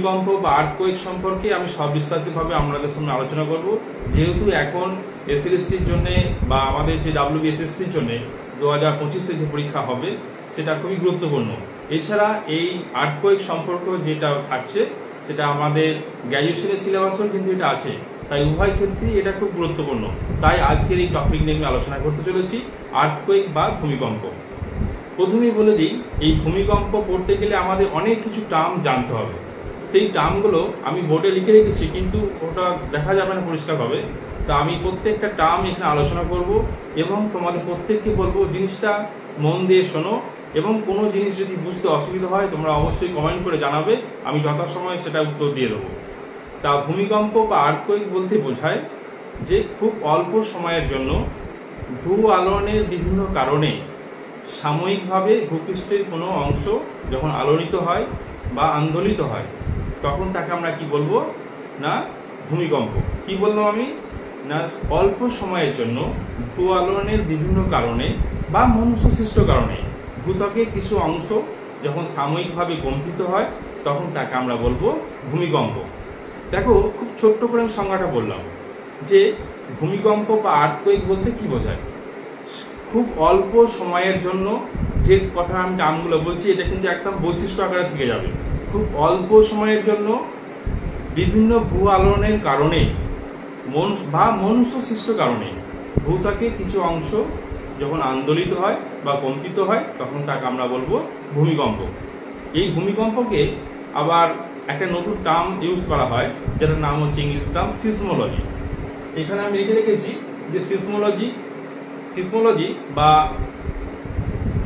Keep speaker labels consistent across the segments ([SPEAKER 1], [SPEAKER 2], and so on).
[SPEAKER 1] ভূমিকম্প বা আর্থকোয়েক সম্পর্কে আমি বিস্তারিতভাবে আপনাদের সামনে আলোচনা করব। যেহেতু এখন এসএলএসটির জন্য বা আমাদের যে WBSSCর জন্য 2025-এ যে পরীক্ষা হবে সেটা খুবই গুরুত্বপূর্ণ। এছাড়া এই আর্থকোয়েক সম্পর্ক যেটা থাকছে সেটা আমাদের গ্র্যাজুয়েশনের সিলেবাসেও কিন্তু এটা আছে, তাই উভয় ক্ষেত্রেই এটা খুব গুরুত্বপূর্ণ। তাই আজকের এই টপিক নিয়ে আমি আলোচনা করতে চলেছি, আর্থকোয়েক বা ভূমিকম্প। প্রথমেই বলে দিই, এই ভূমিকম্প পড়তে গেলে আমাদের অনেক কিছু টার্ম জানতে হবে। সেই টার্মগুলো আমি বোর্ডে লিখে রেখেছি, কিন্তু ওটা দেখা যাবে না পরিষ্কারভাবে। তা আমি প্রত্যেকটা টার্ম এখানে আলোচনা করব এবং তোমাদের প্রত্যেককে বলবো জিনিসটা মন দিয়ে শোনো, এবং কোনো জিনিস যদি বুঝতে অসুবিধা হয় তোমরা অবশ্যই কমেন্ট করে জানাবে, আমি যথাসময়ে সেটা উত্তর দিয়ে দেবো। তা ভূমিকম্প বা আর্থকোয়েক বলতে বোঝায় যে খুব অল্প সময়ের জন্য ভূ আলোড়নের বিভিন্ন কারণে সাময়িকভাবে ভূপৃষ্ঠের কোনো অংশ যখন আলোড়িত হয় বা আন্দোলিত হয় তখন তাকে আমরা কি বলবো না ভূমিকম্প। কি বললাম আমি না, অল্প সময়ের জন্য ভূ আলোড়নের বিভিন্ন কারণে বা মনুষ্যসৃষ্ট কারণে ভূত্বকের কিছু অংশ যখন সাময়িকভাবে কম্পিত হয় তখন তাকে আমরা বলবো ভূমিকম্প। দেখো, খুব ছোট্ট করে আমি সংজ্ঞাটা বললাম যে ভূমিকম্প বা আর্থকোয়েক বলতে কি বোঝায়। খুব অল্প সময়ের জন্য যে কথা আমি টার্মগুলো বলছি এটা কিন্তু একদম বৈশিষ্ট্য আকারে থেকে যাবে। খুব অল্প সময়ের জন্য বিভিন্ন ভূ আলোড়নের কারণে বা মনুষ্যসৃষ্ট কারণে ভূত্বকের কিছু অংশ যখন আন্দোলিত হয় বা কম্পিত হয় তখন তাকে আমরা বলবো ভূমিকম্প। এই ভূমিকম্পকে আবার একটা নতুন টার্ম ইউজ করা হয়, যেটার নাম হচ্ছে ইংলিশ টার্ম সিসমোলজি। এখানে আমি লিখে রেখেছি যে সিসমোলজি বা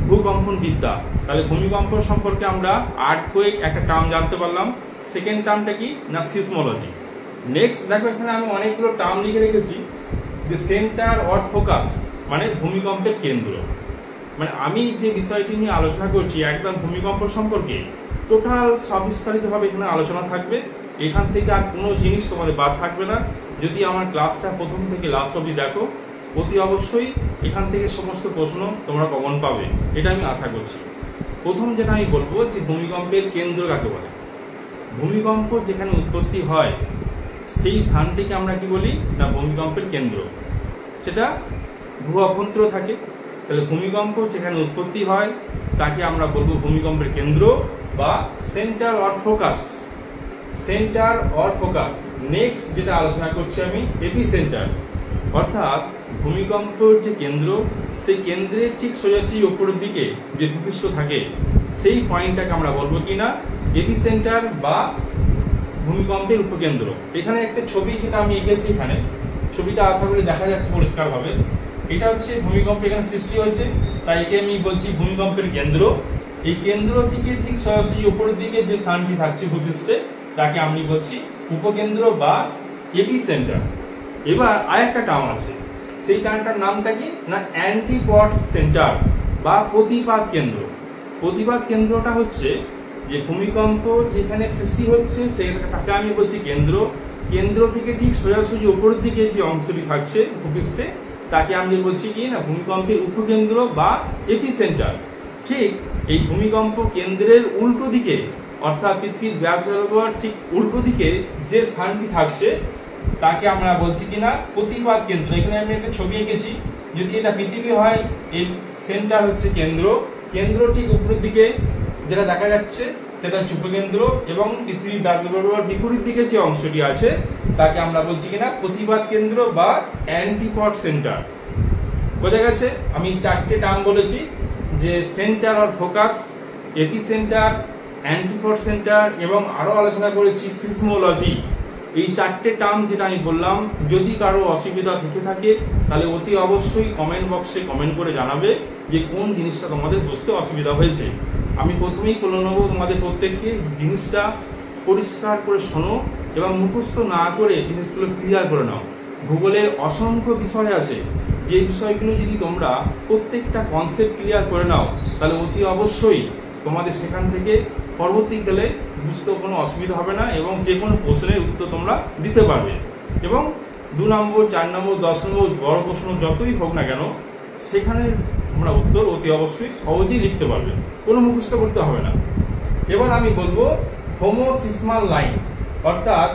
[SPEAKER 1] ভূকম্পন বিদ্যা। তাহলে ভূমিকম্প সম্পর্কে আমরা আর্থকোয়েক একটা টার্ম জানতে পারলাম। সেকেন্ড টার্মটা কি না সিসমোলজি। নেক্সট দেখো, এখানে আমি অনেকগুলো টার্ম লিখে রেখেছি যে সেন্টার অর ফোকাস, মানে ভূমিকম্পের কেন্দ্র। মানে আমি যে বিষয়টি নিয়ে আলোচনা করছি একদম ভূমিকম্প সম্পর্কে টোটাল সবিস্তারিতভাবে এখানে আলোচনা থাকবে। এখান থেকে আর কোনো জিনিস তোমাদের বাদ থাকবে না। যদি আমার ক্লাসটা প্রথম থেকে লাস্ট অবধি দেখো, অতি অবশ্যই এখান থেকে সমস্ত প্রশ্ন তোমরা কমন পাবে, এটা আমি আশা করছি। প্রথম যেটা আমি বলবো যে ভূমিকম্পের কেন্দ্র কাকে বলে। ভূমিকম্প যেখানে উৎপত্তি হয় সেই স্থানটিকে আমরা কি বলি না ভূমিকম্পের কেন্দ্র। সেটা ভূ অভ্যন্তর থাকে। তাহলে ভূমিকম্প যেখানে উৎপত্তি হয় তাকে আমরা বলবো ভূমিকম্পের কেন্দ্র বা centre or focus. Centre or focus. Next যেটা আলোচনা করছি আমি এপিসেন্টার, অর্থাৎ ভূমিকম্পের যে কেন্দ্র সেই কেন্দ্রের ঠিক সোজাসুজি উপরের দিকে যে ভূপৃষ্ঠ থাকে সেই পয়েন্টটাকে আমরা বলবো কি না এপিসেন্টার বা ভূমিকম্পের উপকেন্দ্র। এখানে একটা ছবি যেটা আমি এঁকেছি, এখানে ছবিটা আশা করি দেখা যাচ্ছে পরিষ্কারভাবে। এটা হচ্ছে ভূমিকম্প এখানে সৃষ্টি হয়েছে, তাই একে আমি বলছি ভূমিকম্পের কেন্দ্র। এই কেন্দ্র থেকে ঠিক সরাসরি উপরের দিকে যে স্থানটি থাকছে ভূপৃষ্ঠে তাকে আমি বলছি উপকেন্দ্র বা এপিসেন্টার। এবার আরেকটা টার্ম আছে, সেই টার্মটার নামটা কি না অ্যান্টিপড সেন্টার বা প্রতিপাদ কেন্দ্র। প্রতিপাদ কেন্দ্রটা হচ্ছে যে ভূমিকম্প যেখানে সৃষ্টি হচ্ছে সেটাকে আমি বলছি কেন্দ্র। কেন্দ্র থেকে ঠিক সোজাসুজি উপরের দিকে যে অংশটি থাকছে ভূপৃষ্ঠে তাকে আমি বলছি কি না ভূমিকম্পের উপকেন্দ্র বা এপিসেন্টার। ঠিক এই ভূমিকম্প কেন্দ্রের উল্টো দিকে, অর্থাৎ পৃথিবীর ব্যাস বরাবর ঠিক উল্টো দিকে যে স্থানটি থাকছে তাকে আমরা বলছি কিনা প্রতিপাদ কেন্দ্র। এখানে আমি একটা ছবি এঁকেছি, যদি এটা পৃথিবী হয় এই সেন্টার হচ্ছে কেন্দ্র, কেন্দ্র ঠিক উপরের দিকে যেটা দেখা যাচ্ছে সেটা হচ্ছে উপকেন্দ্র, এবং পৃথিবীর ব্যাস বরাবর বিপরীত দিকে যে অংশটি আছে তাকে আমরা বলছি কিনা প্রতিপাদ কেন্দ্র বা অ্যান্টিপড সেন্টার। বোঝা গেছে? আমি চারটে টার্ম বলেছি যে centre or focus, epicentre, antipode centre এবং আরো আলোচনা করেছি সিসমোলজি। এই চারটে টার্ম যেটা আমি বললাম, যদি কারো অসুবিধা থেকে থাকে তাহলে অতি অবশ্যই কমেন্ট বক্সে কমেন্ট করে জানাবে যে কোন জিনিসটা তোমাদের বুঝতে অসুবিধা হয়েছে। আমি প্রথমেই বলে নেবো তোমাদের প্রত্যেককে জিনিসটা পরিষ্কার করে শোনো এবং মুখস্থ না করে জিনিসগুলো ক্লিয়ার করে নাও। ভূগোলের অসংখ্য বিষয় আছে, যে বিষয়গুলো যদি তোমরা প্রত্যেকটা কনসেপ্ট ক্লিয়ার করে নাও তাহলে অতি অবশ্যই তোমাদের সেখান থেকে পরবর্তীকালে বুঝতেও কোনো অসুবিধা হবে না এবং যে কোনো প্রশ্নের উত্তর তোমরা দিতে পারবে। এবং 2 নম্বর, 4 নম্বর, 10 নম্বর বড় প্রশ্ন যতই হোক না কেন সেখানে তোমরা উত্তর অতি অবশ্যই সহজেই লিখতে পারবে, কোনো মুখস্থ করতে হবে না। এবার আমি বলবো হোমোসিসমাল লাইন অর্থাৎ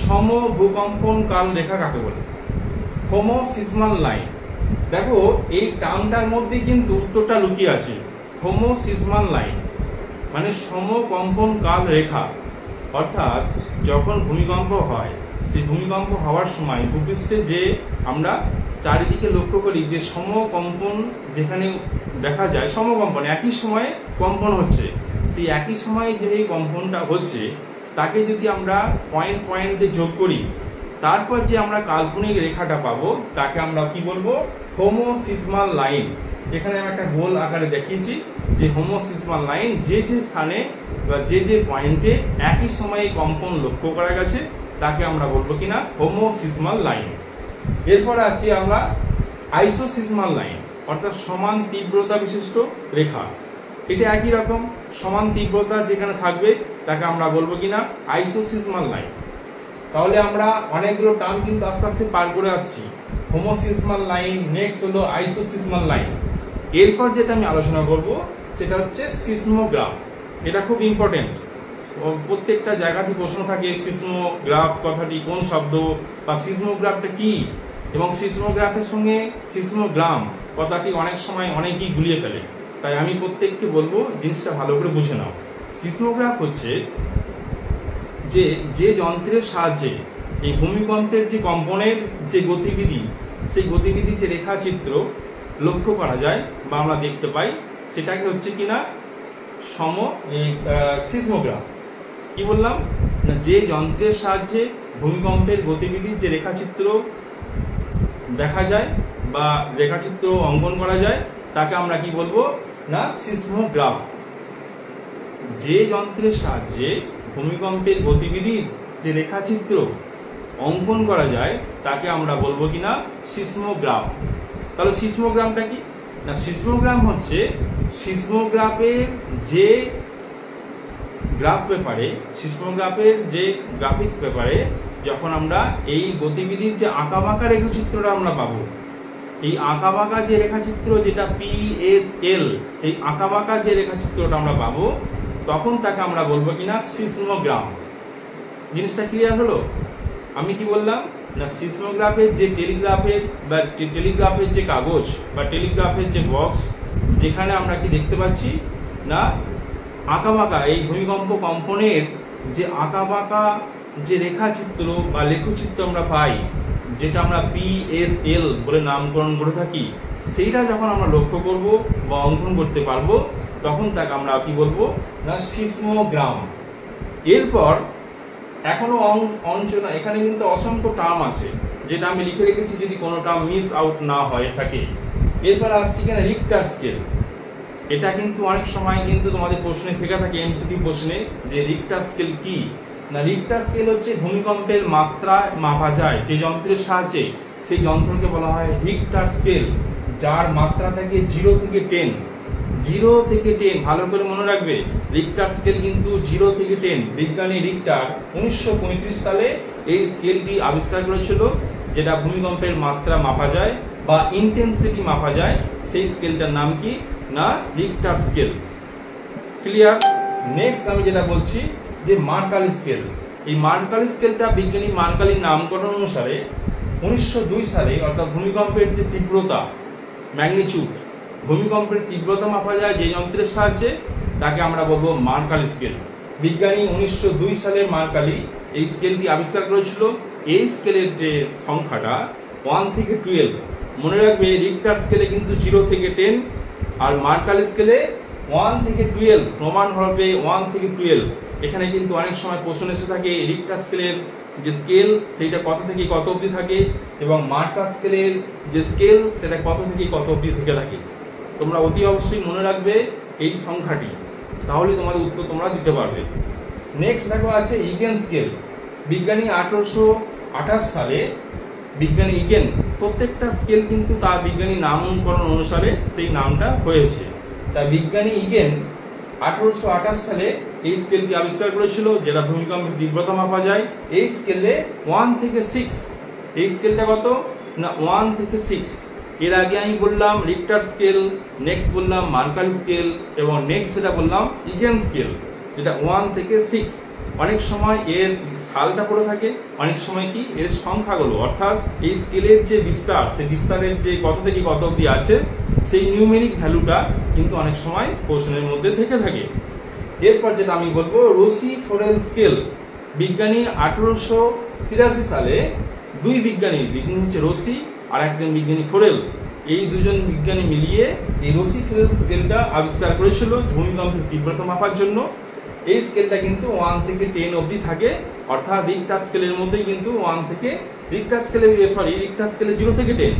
[SPEAKER 1] সম ভূকম্পন কাল রেখা কাকে বলে? হোমোসিসমাল লাইন। দেখো এই টার্মটার মধ্যে কিন্তু উত্তরটা লুকিয়ে আছে। হোমোসিসমাল লাইন মানে সমকম্পন কাল রেখা, অর্থাৎ যখন ভূমিকম্প হয় সেই ভূমিকম্প হওয়ার সময় ভূপৃষ্ঠে যে আমরা চারিদিকে লক্ষ্য করি যে সমকম্পন যেখানে দেখা যায়, সমকম্পন একই সময়ে কম্পন হচ্ছে, সেই একই সময়ে যে এই কম্পনটা হচ্ছে তাকে যদি আমরা পয়েন্ট পয়েন্টে যোগ করি তারপর যে আমরা কাল্পনিক রেখাটা পাবো তাকে আমরা কি বলবো? হোমোসিসমাল লাইন। এখানে আমি একটা গোল আকারে দেখিয়েছি যে হোমোসিসমাল লাইন যে যে স্থানে বা যে যে পয়েন্টে একই সময়ে কম্পন লক্ষ্য করা গেছে তাকে আমরা বলবো কিনা হোমোসিসমাল লাইন। এরপর আছি আমরা আইসোসিসমাল লাইন অর্থাৎ সমান তীব্রতা বিশিষ্ট রেখা। এটা একই রকম, সমান তীব্রতা যেখানে থাকবে তাকে আমরা বলবো কিনা আইসোসিসমাল লাইন। তাহলে আমরা অনেকগুলো টার্ম কিন্তু আস্তে আস্তে পার করে আসছি। হোমোসিসমাল লাইন, নেক্সট হলো আইসোসিসমাল লাইন। এরপর যেটা আমি আলোচনা করব সেটা হচ্ছে সিসমোগ্রাফ। এটা খুব ইম্পর্টেন্ট, প্রত্যেকটা জায়গাতে প্রশ্ন থাকে সিসমোগ্রাফ কথাটি কোন শব্দ বা সিসমোগ্রাফটা কি, এবং সিসমোগ্রাফের সঙ্গে সিসমোগ্রাম কথাটি অনেক সময় অনেকেই গুলিয়ে ফেলে। তাই আমি প্রত্যেককে বলবো জিনিসটা ভালো করে বুঝে নাও। সিসমোগ্রাফ হচ্ছে যে যে যন্ত্রের সাহায্যে এই ভূমিকম্পের যে কম্পনের যে গতিবিধি, সেই গতিবিধি যে রেখাচিত্র লক্ষ্য করা যায় বা আমরা দেখতে পাই সেটাকে হচ্ছে কিনা সিসমোগ্রাফ। কি বললাম না, যে যন্ত্রের সাহায্যে ভূমিকম্পের গতিবিধির যে রেখাচিত্র দেখা যায় বা রেখাচিত্র অঙ্কন করা যায় তাকে আমরা কি বলবো না সিসমোগ্রাফ। যে যন্ত্রের সাহায্যে ভূমিকম্পের গতিবিধির যে রেখাচিত্র অঙ্কন করা যায় তাকে আমরা বলবো কিনা সিসমোগ্রাফ। তাহলে সিসমোগ্রামটা কি না, সিসমোগ্রাম হচ্ছে সিসমোগ্রাফের যে গ্রাফ পেপারে, সিসমোগ্রাফের যে গ্রাফিক পেপারে যখন আমরা এই গতিবিধির যে আঁকাবাঁকা রেখাচিত্রটা আমরা পাবো, এই আঁকাবাঁকা যে রেখাচিত্র যেটা PSL, এই আঁকাবাঁকা যে রেখাচিত্রটা আমরা পাবো তখন তাকে আমরা বলবো কিনা সিসমোগ্রাম। জিনিসটা ক্লিয়ার হলো? আমি কি বললাম না, সিসমোগ্রাফের যে টেলিগ্রাফের যে কাগজ বা টেলিগ্রাফের যে বক্স যেখানে আমরা কি দেখতে পাচ্ছি না আঁকাবাঁকা এই ভূমিকম্প কম্পনের যে আঁকাবাঁকা যে রেখাচিত্র বা লেখচিত্র আমরা পাই, যেটা আমরা PSL বলে নামকরণ করে থাকি, সেইটা যখন আমরা লক্ষ্য করব বা অঙ্কন করতে পারবো তখন তাকে আমরা কি বলবো না সিসমোগ্রাম। এরপর এখনো অঞ্চনা, এখানে কিন্তু অসংখ্য টার্ম আছে যেটা আমি লিখে রেখেছি যদি কোনো টার্ম মিস আউট না হয়ে থাকে। এরপর আসছি কিনা রিক্টার স্কেল। এটা কিন্তু অনেক সময় কিন্তু তোমাদের প্রশ্নে থেকে থাকে MCQ প্রশ্নে যে রিক্টার স্কেল কি না, রিক্টার স্কেল হচ্ছে ভূমিকম্পের মাত্রা মাপা যায় যে যন্ত্রের সাহায্যে, সেই যন্ত্রকে বলা হয় রিক্টার স্কেল, যার মাত্রা থাকে 0 থেকে 10। 0 থেকে 10 ভালো করে মনে রাখবে, রিক্টার স্কেল কিন্তু 0 থেকে 10। বিজ্ঞানী রিক্টার 1935 সালে এই স্কেলটি আবিষ্কার করেছিল, যেটা ভূমিকম্পের মাত্রা মাপা যায় বা ইন্টেন্সিটি মাপা যায়। সেই স্কেলটার নাম কি না রিক্টার স্কেল। ক্লিয়ার? নেক্সট আমি যেটা বলছি যে মার্কালি স্কেল। এই মার্কালি স্কেলটা বিজ্ঞানী মার্কালির নামকরণ অনুসারে 1902 সালে, অর্থাৎ ভূমিকম্পের যে তীব্রতা ম্যাগনিটিউড, ভূমিকম্পের তীব্রতা মাপা যায় যে যন্ত্রের সাহায্যে তাকে আমরা বলবো মার্কালি স্কেল। বিজ্ঞানী 1902 সালে মার্কালি এই স্কেলটি আবিষ্কার করেছিল। এই স্কেলের যে সংখ্যাটা 1 থেকে 12। মনে রাখবে রিক্টার স্কেলে কিন্তু 0 থেকে 10 আর মার্কালি স্কেলে 1 থেকে 12, প্রমাণ হবে 1 থেকে 12। এখানে কিন্তু অনেক সময় প্রশ্ন এসে থাকে রিক্টার স্কেলের যে স্কেল সেটা কত থেকে কত অবধি থাকে এবং মার্কার স্কেলের যে স্কেল সেটা কত থেকে কত অবধি থেকে থাকে। তোমরা অতি অবশ্যই মনে রাখবে এই সংখ্যাটি, তাহলে তোমাদের উত্তর তোমরা দিতে পারবে। নেক্সট দেখো আছে ইগেন স্কেল। বিজ্ঞানী 1828 সালে বিজ্ঞানী ইগেন, প্রত্যেকটা স্কেল কিন্তু তার বিজ্ঞানী নামকরণ অনুসারে সেই নামটা হয়েছে। তাই বিজ্ঞানী ইগেন 1828 সালে এই স্কেলটি আবিষ্কার করেছিল, যেটা ভূমিকম্পের তীব্রতা মাপা যায়। এই স্কেলে 1 থেকে 6, এই স্কেলটা কত না 1 থেকে 6। এর আগে আমি বললাম রিক্টার স্কেল, নেক্সট বললাম মার্কালি স্কেল এবং নেক্সট সেটা বললাম ইগেন স্কেল। যেটা 1 থেকে 6, অনেক সময় এর সালটা পড়ে থাকে, অনেক সময় কি এর সংখ্যাগুলো, অর্থাৎ এই স্কেলের যে বিস্তার, সেই বিস্তারের যে কত থেকে কত অবধি আছে সেই নিউমেরিক ভ্যালুটা কিন্তু অনেক সময় কোশ্চেনের মধ্যে থেকে থাকে। এরপর যেটা আমি বলবো রোসি ফোরেল স্কেল। বিজ্ঞানী 1883 সালে দুই বিজ্ঞানী হচ্ছে রোসি আর একজন বিজ্ঞানী ফোরেল, এই দুজন বিজ্ঞানী মিলিয়ে এই রোসি ফোরেল স্কেলটা আবিষ্কার করেছিল ভূমিকম্পের তীব্রতা মাপার জন্য। এই স্কেলটা কিন্তু 1 থেকে 10 অবধি থাকে, অর্থাৎ রিক্টার স্কেলের মধ্যে কিন্তু 1 থেকে রিক্টার স্কেলে 0 থেকে 10,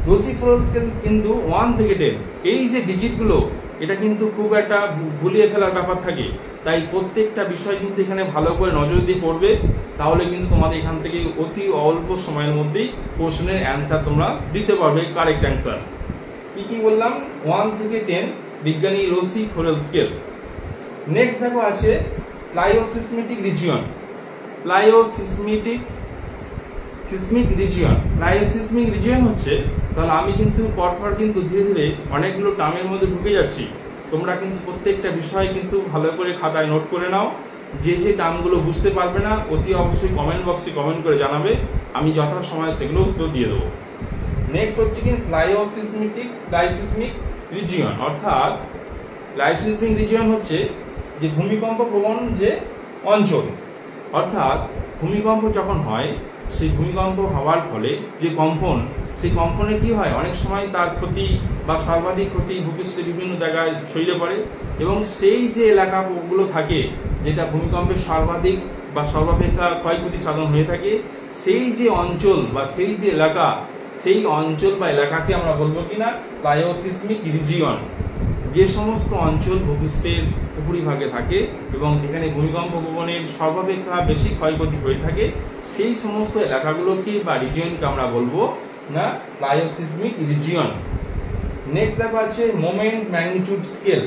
[SPEAKER 1] রোসি ফোরেল স্কেল কিন্তু 1 থেকে 10। এই যে ডিজিটগুলো এটা কিন্তু খুব একটা গুলিয়ে ফেলার ব্যাপার থাকে, তাই প্রত্যেকটা বিষয় কিন্তু এখানে ভালো করে নজর দিয়ে পড়বে, তাহলে কিন্তু তোমাদের এখান থেকে অতি অল্প সময়ের মধ্যেই কোশ্চেনের অ্যান্সার তোমরা দিতে পারবে, কারেক্ট অ্যান্সার। কি কি বললাম? 1 থেকে 10 বিজ্ঞানী রোসি ফোরেল স্কেল। নেক্সট দেখো আছে প্লাইওসিসমিক রিজিয়ন। প্লাইওসিসমিক রিজিয়ন হচ্ছে, তাহলে আমি কিন্তু পরপর কিন্তু ধীরে ধীরে অনেকগুলো টার্মের মধ্যে ঢুকে যাচ্ছি, তোমরা কিন্তু প্রত্যেকটা বিষয় কিন্তু ভালো করে খাতায় নোট করে নাও। যে যে টার্মগুলো বুঝতে পারবে না অতি অবশ্যই কমেন্ট বক্সে কমেন্ট করে জানাবে, আমি যথাসময়ে সেগুলো উত্তর দিয়ে দেবো। নেক্সট হচ্ছে কি প্লাইওসিসমিক রিজিয়ন, অর্থাৎ প্লাইওসিসমিক রিজিয়ন হচ্ছে যে ভূমিকম্প প্রবণ যে অঞ্চল, অর্থাৎ ভূমিকম্প যখন হয় সেই ভূমিকম্প হওয়ার ফলে যে কম্পন, সেই কম্পনে কি হয় অনেক সময় তার ক্ষতি বা সর্বাধিক ক্ষতি ভূপৃষ্ঠে বিভিন্ন জায়গায় ছড়িয়ে পড়ে, এবং সেই যে এলাকাগুলো থাকে যেটা ভূমিকম্পের সর্বাধিক বা সর্বাপেক্ষা ক্ষয়ক্ষতি সাধন হয়ে থাকে, সেই যে অঞ্চল বা সেই যে এলাকা, সেই অঞ্চল বা এলাকাকে আমরা বলবো কিনা প্লাইওসিসমিক রিজিয়ন। যে সমস্ত অঞ্চল ভূপৃষ্ঠের উপরিভাগে থাকে এবং যেখানে ভূমিকম্প প্রবণের সর্বাপেক্ষা বেশি ক্ষয়ক্ষতি হয়ে থাকে, সেই সমস্ত এলাকাগুলোকে বা রিজিয়নকে আমরা বলবো না প্লাইওসিসমিক রিজিয়ন। নেক্সট দেখো আছে মোমেন্ট ম্যাগনিটিউড স্কেল।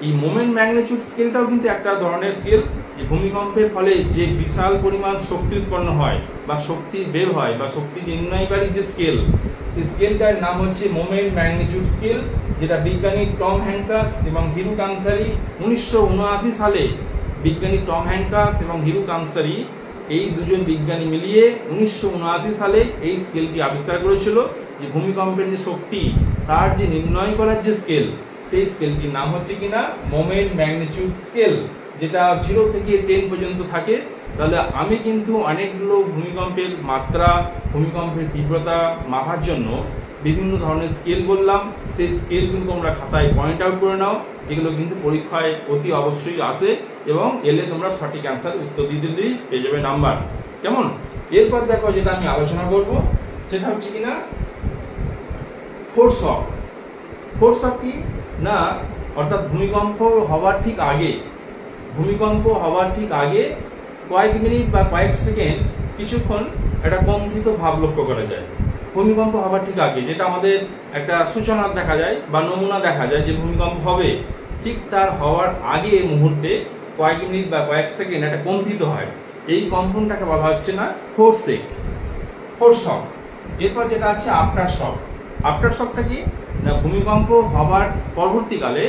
[SPEAKER 1] এই মোমেন্ট ম্যাগনিটিউড স্কেলটাও কিন্তু একটা ধরনের স্কেল, যে ভূমিকম্পের ফলে যে বিশাল পরিমাণ শক্তি উৎপন্ন হয় বা শক্তি বের হয় বা শক্তি নির্ণয়কারী যে স্কেল, সেই স্কেলটার নাম হচ্ছে মোমেন্ট ম্যাগনিটিউড স্কেল, যেটা বিজ্ঞানী টম হ্যাঙ্কাস এবং হিরু কানসারি 1979 সালে বিজ্ঞানী টম হ্যাঙ্কাস এবং হিরু কানসারি এই দুজন বিজ্ঞানী মিলিয়ে 1979 সালে এই স্কেলটি আবিষ্কার করেছিল, যে ভূমিকম্পের যে শক্তি তার যে নির্ণয় করার যে স্কেল, সেই স্কেলটির নাম হচ্ছে কিনা মোমেন্ট ম্যাগনিটিউড স্কেল, যেটা 0 থেকে 10 পর্যন্ত থাকে। তাহলে আমি কিন্তু অনেকগুলো ভূমিকম্পের মাত্রা, ভূমিকম্পের তীব্রতা মাপার জন্য বিভিন্ন ধরনের স্কেল বললাম, সেই স্কেল কিন্তু তোমরা খাতায় পয়েন্ট আউট করে নাও, যেগুলো কিন্তু পরীক্ষায় অতি অবশ্যই আসে, এবং এলে তোমরা সঠিক অ্যান্সার উত্তর দিতে দিলেই পেয়ে যাবে নাম্বার। কেমন? এরপর দেখো যেটা আমি আলোচনা করব সেটা হচ্ছে কিনা ফোর্স অফ কি না, অর্থাৎ ভূমিকম্প হওয়ার ঠিক আগে কয়েক মিনিট বা কয়েক সেকেন্ড কিছুক্ষণ একটা কম্পিত ভাব লক্ষ্য করা যায়। ভূমিকম্প হওয়ার ঠিক আগে, যেটা আমাদের একটা সূচনা দেখা যায় বা নমুনা দেখা যায় যে ভূমিকম্প হবে, ঠিক তার হওয়ার আগে মুহূর্তে কয়েক মিনিট বা কয়েক সেকেন্ড একটা কম্পিত হয়, এই কম্পনটাকে বলা হচ্ছে না ফোর্স শক। এরপর যেটা আছে আফটার শকটা কি না, ভূমিকম্প হওয়ার পরবর্তীকালে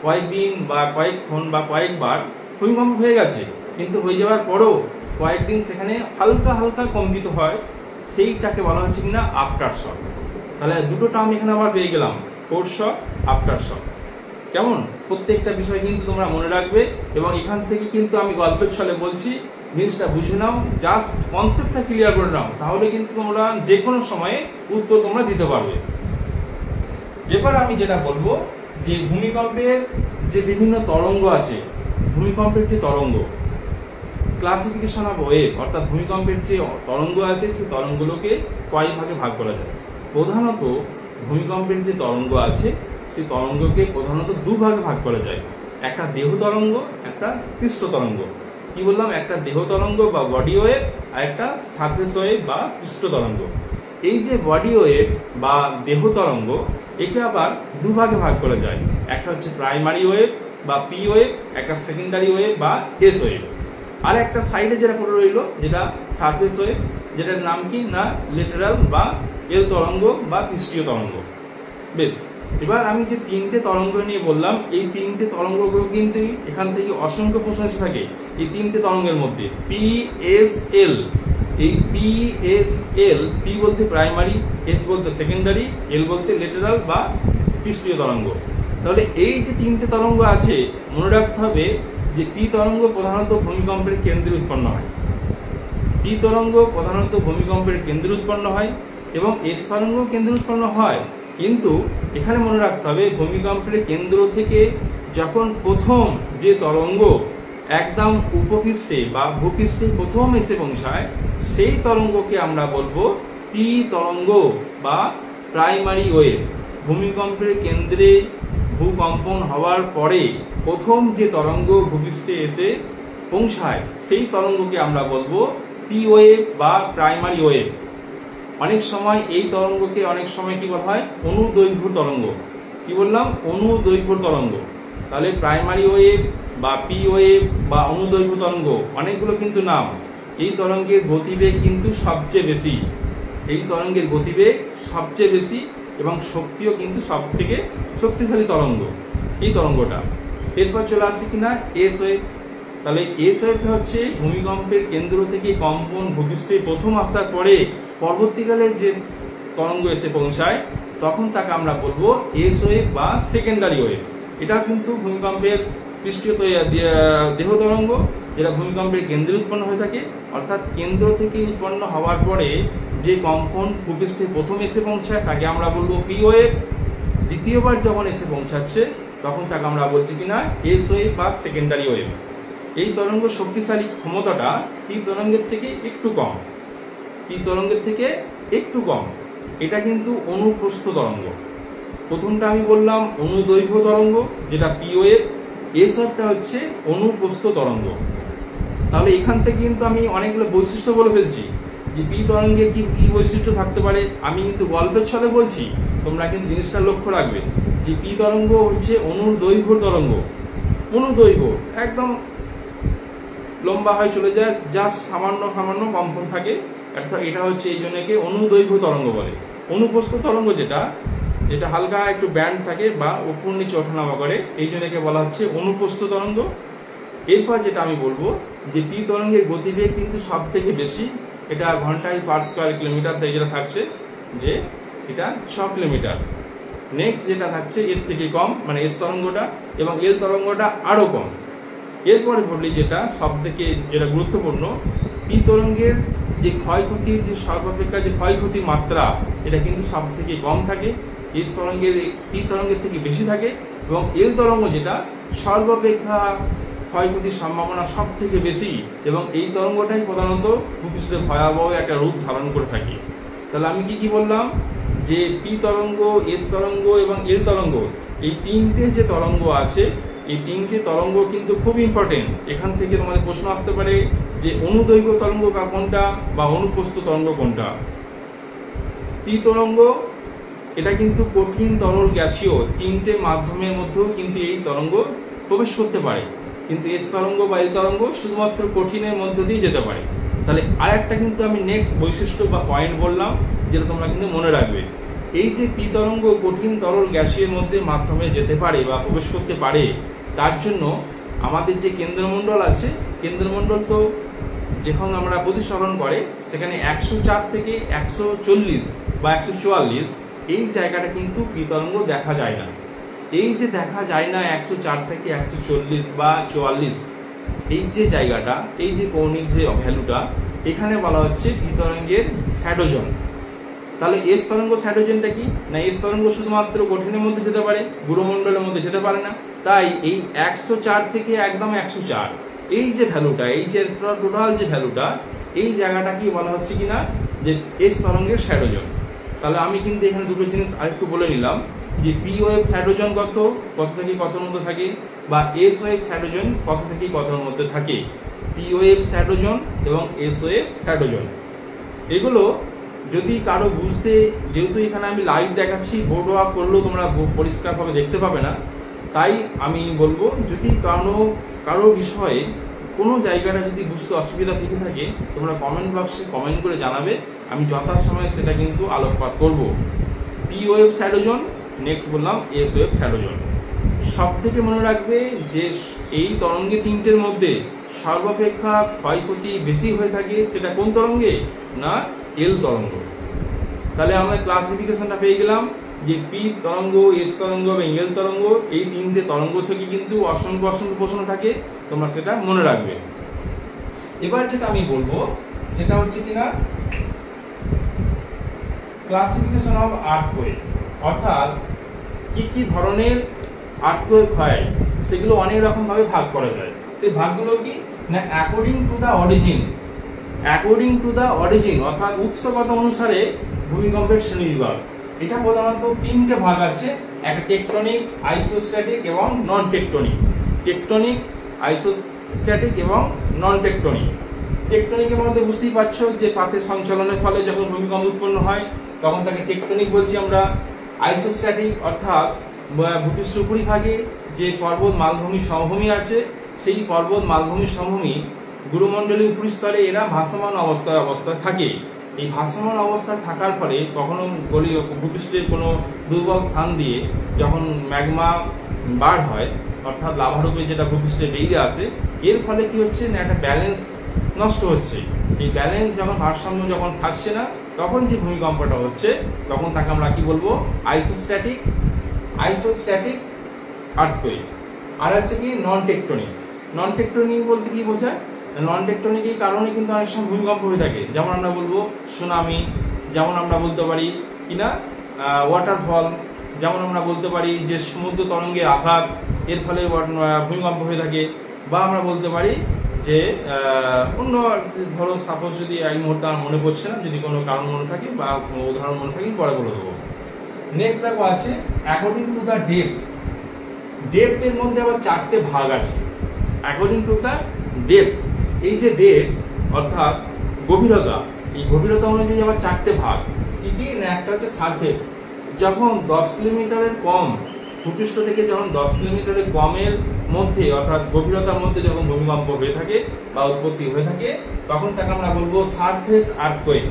[SPEAKER 1] কয়েকদিন বা কয়েকক্ষণ বা কয়েকবার ভূমিকম্প হয়ে গেছে, কিন্তু হয়ে যাওয়ার পরেও কয়েকদিন সেখানে হালকা হালকা কম্পিত হয়, সেইটাকে বলা হচ্ছে কিনা আফটার শক। তাহলে দুটো টার্ম এখানে আবার পেয়ে গেলাম, ফোর্স শক, আফটার শক। কেমন? প্রত্যেকটা বিষয় কিন্তু তোমরা মনে রাখবে, এবং এখান থেকে কিন্তু আমি গল্পের ছলে বলছি, জিনিসটা বুঝে নাও, জাস্ট কনসেপ্টটা ক্লিয়ার করে নাও, তাহলে কিন্তু তোমরা যে কোনো সময়ে উত্তর তোমরা দিতে পারবে। এবার আমি যেটা বলবো যে ভূমিকম্পের যে বিভিন্ন তরঙ্গ আছে, ভূমিকম্পের যে তরঙ্গ ক্লাসিফিকেশন অফ ওয়েভ, অর্থাৎ ভূমিকম্পের যে তরঙ্গ আছে সেই তরঙ্গগুলোকে কয়েক ভাগে ভাগ করা যায়। প্রধানত ভূমিকম্পের যে তরঙ্গ আছে সেই তরঙ্গকে প্রধানত দুভাগে ভাগ করা যায়, একটা দেহ তরঙ্গ, একটা পৃষ্ঠ তরঙ্গ। কি বললাম? একটা দেহ তরঙ্গ বা বডি ওয়েভ, আর একটা সারফেস ওয়েভ বা পৃষ্ঠ তরঙ্গ। এই যে বডি ওয়েভ বা দেহ তরঙ্গ, একে আবার দুভাগে ভাগ করা যায়, একটা হচ্ছে প্রাইমারি ওয়েভ বা পি ওয়েভ, একটা সেকেন্ডারি ওয়েভ বা এস ওয়েভ, আর একটা সাইডে যেটা পড়ে রইল যেটা সারফেস ওয়েভ, যেটার নাম কি না লেটারাল বা এল তরঙ্গ বা পৃষ্ঠীয় তরঙ্গ। বেশ, এবার আমি যে তিনটে তরঙ্গ নিয়ে বললাম, এই তিনটে তরঙ্গগুলো কিন্তু এখান থেকে অসংখ্য প্রশ্ন এসে থাকে এই তিনটে তরঙ্গের মধ্যে। PSL, এই PSL, পি বলতে প্রাইমারি, এস বলতে সেকেন্ডারি, এল বলতে লেটারাল বা পৃষ্ঠীয় তরঙ্গ। তাহলে এই যে তিনটে তরঙ্গ আছে, মনে রাখতে হবে যে পি তরঙ্গ প্রধানত ভূমিকম্পের কেন্দ্রে উৎপন্ন হয়, পি তরঙ্গ প্রধানত ভূমিকম্পের কেন্দ্রে উৎপন্ন হয় এবং এস তরঙ্গ কেন্দ্রে উৎপন্ন হয়। কিন্তু এখানে মনে রাখতে হবে ভূমিকম্পের কেন্দ্র থেকে যখন প্রথম যে তরঙ্গ একদম উপপৃষ্ঠে বা ভূপৃষ্ঠে প্রথম এসে পৌঁছায়, সেই তরঙ্গকে আমরা বলবো পি তরঙ্গ বা প্রাইমারি ওয়েভ। ভূমিকম্পের কেন্দ্রে ভূকম্পন হওয়ার পরে প্রথম যে তরঙ্গ ভূপৃষ্ঠে এসে পৌঁছায়, সেই তরঙ্গকে আমরা বলবো পি ওয়েভ বা প্রাইমারি ওয়েভ। অনেক সময় এই তরঙ্গকে অনেক সময় কি বলা হয়, অনুদৈর্ঘ্য তরঙ্গ। কি বললাম, অনুদৈর্ঘ্য তরঙ্গ। তাহলে প্রাইমারি ওয়েভ বা পি ওয়েভ বা অনুদৈর্ঘ্য তরঙ্গ অনেকগুলো কিন্তু নাম। এই তরঙ্গের গতিবেগ কিন্তু সবচেয়ে বেশি, এই তরঙ্গের গতিবেগ সবচেয়ে বেশি এবং শক্তিও কিন্তু সব থেকে শক্তিশালী তরঙ্গ এই তরঙ্গটা। এরপর চলে আসছে কিনা এস ওয়েভ। তাহলে এস ওয়েভটা হচ্ছে ভূমিকম্পের কেন্দ্র থেকে কম্পন ভূপৃষ্ঠে প্রথম আসার পরে পরবর্তীকালে যে তরঙ্গ এসে পৌঁছায়, তখন তাকে আমরা বলবো এস ওয়েভ বা সেকেন্ডারি ওয়েভ। এটা কিন্তু ভূমিকম্পের পৃষ্ঠীয় দেহ তরঙ্গ, যেটা ভূমিকম্পের কেন্দ্রে উৎপন্ন হয়ে থাকে। অর্থাৎ কেন্দ্র থেকে উৎপন্ন হওয়ার পরে যে কম্পন ভূপৃষ্ঠে প্রথম এসে পৌঁছায় তাকে আমরা বলবো পি ওয়েভ। দ্বিতীয়বার যখন এসে পৌঁছাচ্ছে তখন তাকে আমরা বলছি কিনা এস ওয়েভ বা সেকেন্ডারি ওয়েভ। এই তরঙ্গ শক্তিশালী ক্ষমতাটা পি তরঙ্গের থেকে একটু কম, পি তরঙ্গের থেকে একটু কম। এটা কিন্তু অনুপ্রস্থ তরঙ্গ। প্রথমটা আমি বললাম অনুদৈর্ঘ্য তরঙ্গ, যেটা পি ওয়েভ। এস ওয়েভটা হচ্ছে অনুপ্রস্থ তরঙ্গ। তাহলে এখান থেকে কিন্তু আমি অনেকগুলো বৈশিষ্ট্য বলে ফেলছি যে পি তরঙ্গে কি কি বৈশিষ্ট্য থাকতে পারে। আমি কিন্তু গল্পের ছলে বলছি, তোমরা কিন্তু জিনিসটা লক্ষ্য রাখবে যে পি তরঙ্গ হচ্ছে অনুদৈর্ঘ্য তরঙ্গ। অনুদৈর্ঘ্য একদম লম্বা হয়ে চলে যায়, জাস্ট সামান্য সামান্য কম্পন থাকে, অর্থাৎ এটা হচ্ছে এই জন্য অনুদৈর্ঘ্য তরঙ্গ বলে। অনুপ্রস্থ তরঙ্গ যেটা যেটা হালকা একটু ব্যান্ড থাকে বা উপর নিচে ওঠানামা করে, এই জন্য বলা হচ্ছে অনুপ্রস্থ তরঙ্গ। এরপর যেটা আমি বলবো যে পি তরঙ্গের গতিবেগ কিন্তু সব থেকে বেশি, এটা ঘন্টায় পার স্কোয়ার কিলোমিটার, তাই যেটা থাকছে যে এটা 6 কিলোমিটার। নেক্সট যেটা থাকছে এর থেকে কম, মানে এস তরঙ্গটা, এবং এল তরঙ্গটা আরো কম। এরপরে বলি যেটা সব থেকে যেটা গুরুত্বপূর্ণ, পি তরঙ্গের যে ক্ষয়ক্ষতির যে সর্বাপেক্ষা যে ক্ষয়ক্ষতির মাত্রা, এটা কিন্তু সব থেকে কম থাকে, এস তরঙ্গের পি তরঙ্গের থেকে বেশি থাকে। এবং এল তরঙ্গ যেটা সর্বাপেক্ষা ক্ষয়ক্ষতির সম্ভাবনা সব থেকে বেশি, এবং এই তরঙ্গটাই প্রধানত ভূপৃষ্ঠে ভয়াবহ একটা রূপ ধারণ করে থাকে। তাহলে আমি কি বললাম যে পি তরঙ্গ, এস তরঙ্গ এবং এল তরঙ্গ, এই তিনটে যে তরঙ্গ আছে, এই তিনটে তরঙ্গ কিন্তু খুব ইম্পর্টেন্ট। এখান থেকে তোমাদের প্রশ্ন আসতে পারে যে অনুদৈর্ঘ্য তরঙ্গ কোনটা বা অনুপ্রস্থ তরঙ্গ কোনটা। পি তরঙ্গ এটা কিন্তু কঠিন, তরল, গ্যাসীয় তিনটে মাধ্যমের মধ্যেও কিন্তু এই তরঙ্গ প্রবেশ করতে পারে। কিন্তু এস তরঙ্গ বা এল তরঙ্গ শুধুমাত্র কঠিনের মধ্য দিয়ে যেতে পারে। তাহলে আরেকটা কিন্তু আমি নেক্সট বৈশিষ্ট্য বা পয়েন্ট বললাম, যেটা তোমরা কিন্তু মনে রাখবে। এই যে পি তরঙ্গ কঠিন, তরল, গ্যাসীয় মধ্যে মাধ্যমে যেতে পারে বা প্রবেশ করতে পারে, তার জন্য আমাদের যে কেন্দ্রমণ্ডল আছে, কেন্দ্রমণ্ডল তো যখন আমরা প্রতিসরণ করে সেখানে 104 থেকে 140 বা 144 এই জায়গাটা কিন্তু পি তরঙ্গ দেখা যায় না। এই যে দেখা যায় না 104 থেকে 140 বা 44, এই যে জায়গাটা, এই যে কৌণিক যে ভ্যালুটা, এখানে বলা হচ্ছে পি তরঙ্গের শ্যাডো জোন। তাহলে এস তরঙ্গ শ্যাডো জোনটা কি না, এস তরঙ্গ শুধুমাত্র কঠিনের মধ্যে যেতে পারে, গুরুমণ্ডলের মধ্যে যেতে পারে না। তাই এই 104 থেকে একদম 104 এই যে ভ্যালুটা, এই যে টোটাল যে ভ্যালুটা, এই জায়গাটা কি বলা হচ্ছে কিনা যে এস তরঙ্গের শ্যাডো জোন। তাহলে আমি কিন্তু এখানে দুটো জিনিস আরেকটু বলে নিলাম যে পি ওয়েভ শ্যাডো জোন কত থেকে কতর মধ্যে থাকে, বা এস ওয়েভ শ্যাডো জোন কত থেকে কতর মধ্যে থাকে। পি ওয়েভ শ্যাডো জোন এবং এস ওয়েভ শ্যাডো জোন, এগুলো যদি কারো বুঝতে, যেহেতু এখানে আমি লাইভ দেখাচ্ছি, বোর্ড ওয়ার্ক করলেও তোমরা পরিষ্কারভাবে দেখতে পাবে না, তাই আমি বলবো যদি কারো বিষয়ে কোনো জায়গাটা যদি বুঝতে অসুবিধা থেকে থাকে, তোমরা কমেন্ট বক্সে কমেন্ট করে জানাবে, আমি যথাসময়ে সেটা কিন্তু আলোকপাত করব। P wave shadow zone next বললাম এস ওয়েভ শ্যালো জোন। সব থেকে মনে রাখবে যে এই তরঙ্গে তিনটের মধ্যে সর্বাপেক্ষা ক্ষয়ক্ষতি বেশি হয়ে থাকে সেটা কোন তরঙ্গে, না এল তরঙ্গ। তাহলে আমরা ক্লাসিফিকেশনটা পেয়ে গেলাম যে পি তরঙ্গ, এস তরঙ্গ এবং এল তরঙ্গ, এই তিনটে তরঙ্গ থেকে কিন্তু অসংখ্য অসংখ্য প্রশ্ন থাকে, তোমরা সেটা মনে রাখবে। এবার যেটা আমি বলবো সেটা হচ্ছে কিনা ক্লাসিফিকেশন অফ আর্থকোয়েক, অর্থাৎ কি কি ধরনের আর্থকোয়েক হয় সেগুলো অনেক রকম ভাবে ভাগ করা যায়। সেই ভাগগুলো কি না according to the origin, according to the origin অর্থাৎ উৎসগত অনুসারে ভূমিকম্পের শ্রেণীবিভাগ। এটা প্রধানত তিনটে ভাগ আছে, একটা টেকটনিক, আইসোস্ট্যাটিক এবং নন টেকটনিক। টেকটনিক, আইসোস্ট্যাটিক এবং নন টেকটনিক। টেকটনিকের মধ্যে বুঝতেই পারছো যে পাতের সঞ্চালনের ফলে যখন ভূমিকম্প উৎপন্ন হয় তখন তাকে টেকটনিক বলছি আমরা। আইসোস্ট্যাটিক অর্থাৎ ভূপৃষ্ঠের উপরিভাগে যে পর্বত মালভূমি সমভূমি আছে সেই পর্বত মালভূমি সমভূমি গুরুমণ্ডলীর উপরিস্তরে এরা ভাসমান অবস্থায় থাকে। এই ভাসমান অবস্থায় থাকার ফলে কখনো ভূপৃষ্ঠের কোনো দুর্বল স্থান দিয়ে যখন ম্যাগমা বার হয় অর্থাৎ লাভারূপে যেটা ভূপৃষ্ঠে বেরিয়ে আসে, এর ফলে কি হচ্ছে না একটা ব্যালেন্স নষ্ট হচ্ছে। এই ব্যালেন্স যখন ভারসাম্য যখন থাকছে না তখন যে ভূমিকম্পটা হচ্ছে তখন তাকে আমরা কি বলবো আইসোস্ট্যাটিক আর্থকোয়েক। আর হচ্ছে কি নন টেকটনিক। নন টেকটনিক বলতে কি বোঝায়, নন টেকটনিকের কারণে কিন্তু অনেক সময় ভূমিকম্প হয়ে থাকে। যেমন আমরা বলবো সুনামি, যেমন আমরা বলতে পারি কিনা ওয়াটারফল, যেমন আমরা বলতে পারি যে সমুদ্র তরঙ্গের আঘাত, এর ফলে ভূমিকম্প হয়ে থাকে। বা আমরা বলতে পারি যে অন্য ধরো সাপোজ যদি এই মুহূর্তে আমার মনে পড়ছে না, যদি কোনো কারণ মনে থাকে বা কোনো উদাহরণ মনে থাকে পরে বলে দেবো। নেক্সট দেখো আছে অ্যাকর্ডিং টু দ্য ডেপথ। ডেপথের মধ্যে আবার চারটে ভাগ আছে। অ্যাকর্ডিং টু দ্য ডেপথ, এই যে ডেপথ অর্থাৎ গভীরতা, এই গভীরতা অনুযায়ী আবার চারটে ভাগ। কি কি না একটা হচ্ছে সারফেস, যখন 10 কিলোমিটারের কম ভূপৃষ্ঠ থেকে যখন 10 কিলোমিটারের কমের মধ্যে অর্থাৎ গভীরতার মধ্যে যখন ভূমিকম্প হয়ে থাকে বা উৎপত্তি হয়ে থাকে তখন তাকে আমরা বলবো সারফেস আর্থকোয়েক।